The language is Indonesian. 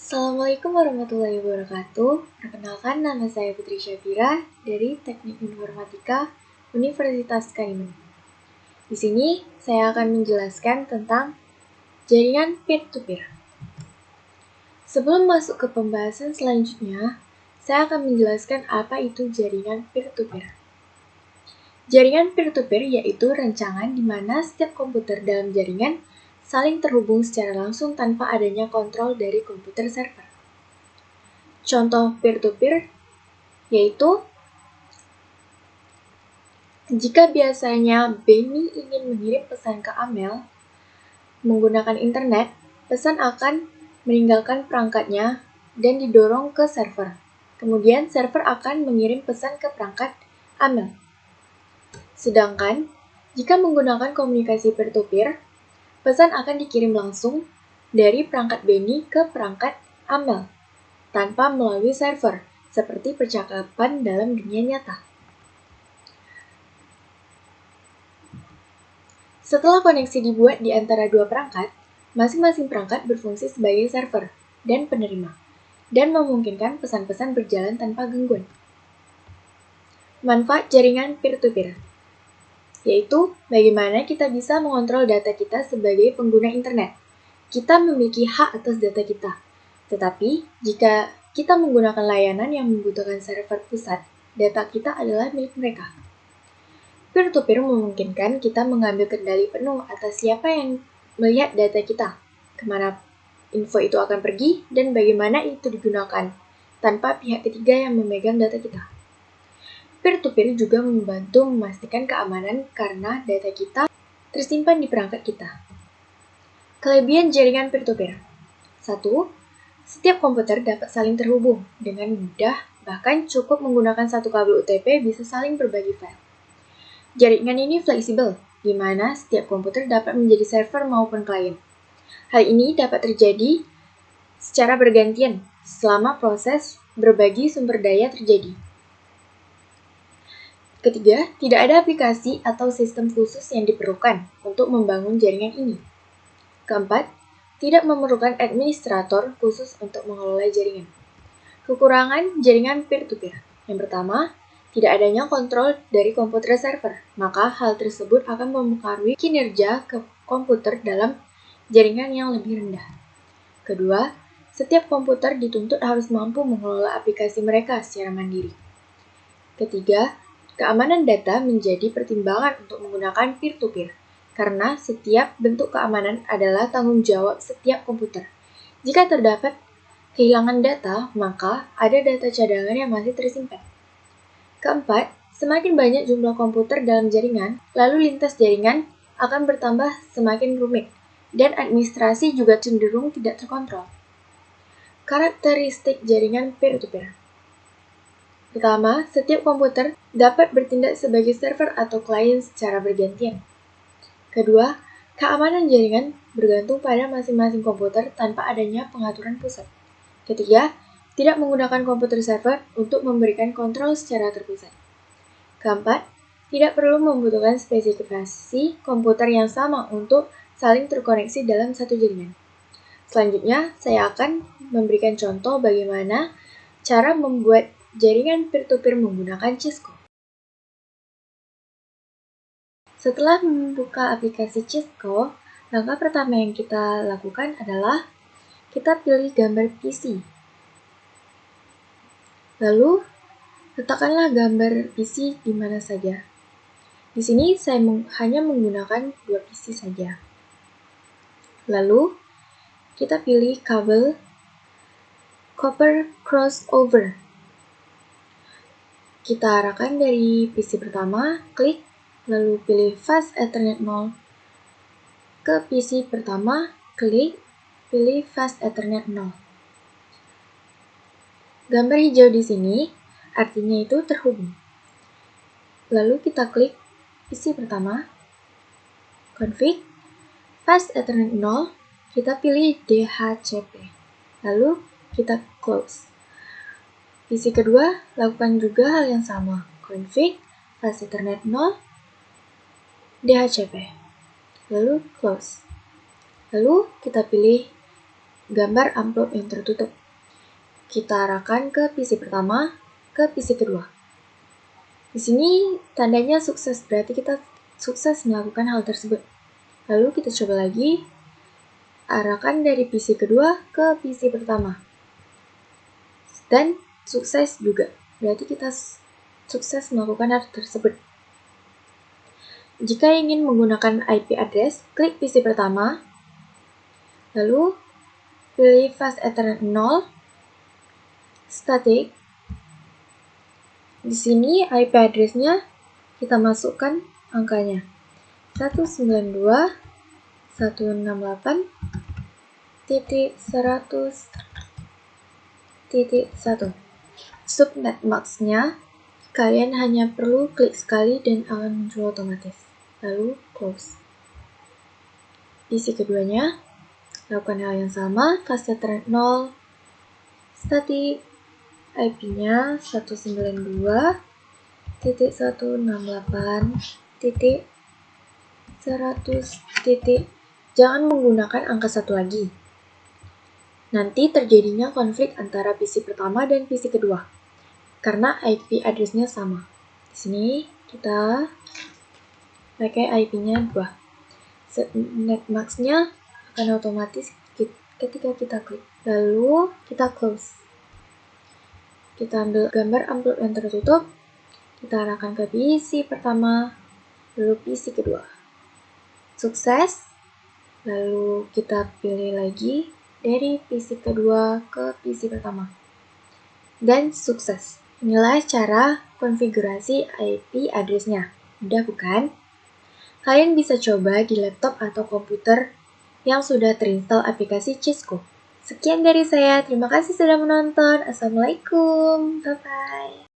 Assalamualaikum warahmatullahi wabarakatuh. Perkenalkan, nama saya Putri Syafira dari Teknik Informatika Universitas Kalimantan. Di sini saya akan menjelaskan tentang jaringan peer-to-peer. Sebelum masuk ke pembahasan selanjutnya, saya akan menjelaskan apa itu jaringan peer-to-peer. Jaringan peer-to-peer yaitu rancangan di mana setiap komputer dalam jaringan saling terhubung secara langsung tanpa adanya kontrol dari komputer server. Contoh peer-to-peer yaitu jika biasanya Benny ingin mengirim pesan ke Amel menggunakan internet, pesan akan meninggalkan perangkatnya dan didorong ke server. Kemudian server akan mengirim pesan ke perangkat Amel. Sedangkan jika menggunakan komunikasi peer-to-peer, pesan akan dikirim langsung dari perangkat Benny ke perangkat Amel tanpa melalui server, seperti percakapan dalam dunia nyata. Setelah koneksi dibuat di antara dua perangkat, masing-masing perangkat berfungsi sebagai server dan penerima, dan memungkinkan pesan-pesan berjalan tanpa gangguan. Manfaat jaringan peer-to-peer yaitu bagaimana kita bisa mengontrol data kita sebagai pengguna internet. Kita memiliki hak atas data kita, tetapi jika kita menggunakan layanan yang membutuhkan server pusat, data kita adalah milik mereka. Peer-to-peer memungkinkan kita mengambil kendali penuh atas siapa yang melihat data kita, kemana info itu akan pergi, dan bagaimana itu digunakan, tanpa pihak ketiga yang memegang data kita. Peer-to-peer juga membantu memastikan keamanan karena data kita tersimpan di perangkat kita. Kelebihan jaringan peer-to-peer. 1. Setiap komputer dapat saling terhubung dengan mudah, bahkan cukup menggunakan satu kabel UTP bisa saling berbagi file. Jaringan ini fleksibel, di mana setiap komputer dapat menjadi server maupun klien. Hal ini dapat terjadi secara bergantian selama proses berbagi sumber daya terjadi. Ketiga, tidak ada aplikasi atau sistem khusus yang diperlukan untuk membangun jaringan ini. Keempat, tidak memerlukan administrator khusus untuk mengelola jaringan. Kekurangan jaringan peer-to-peer. Yang pertama, tidak adanya kontrol dari komputer server, maka hal tersebut akan mempengaruhi kinerja ke komputer dalam jaringan yang lebih rendah. Kedua, setiap komputer dituntut harus mampu mengelola aplikasi mereka secara mandiri. Ketiga, keamanan data menjadi pertimbangan untuk menggunakan peer-to-peer, karena setiap bentuk keamanan adalah tanggung jawab setiap komputer. Jika terdapat kehilangan data, maka ada data cadangan yang masih tersimpan. Keempat, semakin banyak jumlah komputer dalam jaringan, lalu lintas jaringan akan bertambah semakin rumit, dan administrasi juga cenderung tidak terkontrol. Karakteristik jaringan peer-to-peer. Pertama, setiap komputer dapat bertindak sebagai server atau klien secara bergantian. Kedua, keamanan jaringan bergantung pada masing-masing komputer tanpa adanya pengaturan pusat. Ketiga, tidak menggunakan komputer server untuk memberikan kontrol secara terpusat. Keempat, tidak perlu membutuhkan spesifikasi komputer yang sama untuk saling terkoneksi dalam satu jaringan. Selanjutnya, saya akan memberikan contoh bagaimana cara membuat jaringan peer-to-peer menggunakan Cisco. Setelah membuka aplikasi Cisco, langkah pertama yang kita lakukan adalah kita pilih gambar PC. Lalu, letakkanlah gambar PC di mana saja. Di sini saya hanya menggunakan 2 PC saja. Lalu, kita pilih kabel copper crossover. Kita arahkan dari PC pertama, klik, lalu pilih fast Ethernet 0. Ke PC pertama, klik, pilih fast Ethernet 0. Gambar hijau di sini artinya itu terhubung. Lalu kita klik PC pertama, config, fast Ethernet 0, kita pilih DHCP. Lalu kita close. PC kedua, lakukan juga hal yang sama, config, fast Ethernet 0, DHCP. Lalu close. Lalu kita pilih gambar amplop yang tertutup. Kita arahkan ke PC pertama, ke PC kedua. Di sini tandanya sukses, berarti kita sukses melakukan hal tersebut. Lalu kita coba lagi, arahkan dari PC kedua ke PC pertama. Dan sukses juga, berarti kita sukses melakukan hal tersebut. Jika ingin menggunakan IP address, klik PC pertama, lalu pilih fast Ethernet 0, static. Di sini IP address-nya kita masukkan angkanya 192.168.100.1. Subnet mask-nya kalian hanya perlu klik sekali dan akan muncul otomatis. Lalu close. PC keduanya lakukan hal yang sama, fast Ethernet 0, static. IP-nya 192.168.100. Jangan menggunakan angka 1 lagi. Nanti terjadinya konflik antara PC pertama dan PC kedua karena IP address-nya sama. Di sini kita pakai IP-nya 2. Subnet mask-nya akan otomatis ketika kita klik. Lalu kita close. Kita ambil gambar amplop yang tertutup, kita arahkan ke PC pertama, lalu PC kedua. Sukses, lalu kita pilih lagi dari PC kedua ke PC pertama. Dan sukses. Inilah cara konfigurasi IP address-nya. Mudah bukan? Kalian bisa coba di laptop atau komputer yang sudah terinstall aplikasi Cisco. Sekian dari saya, terima kasih sudah menonton. Assalamualaikum, bye-bye.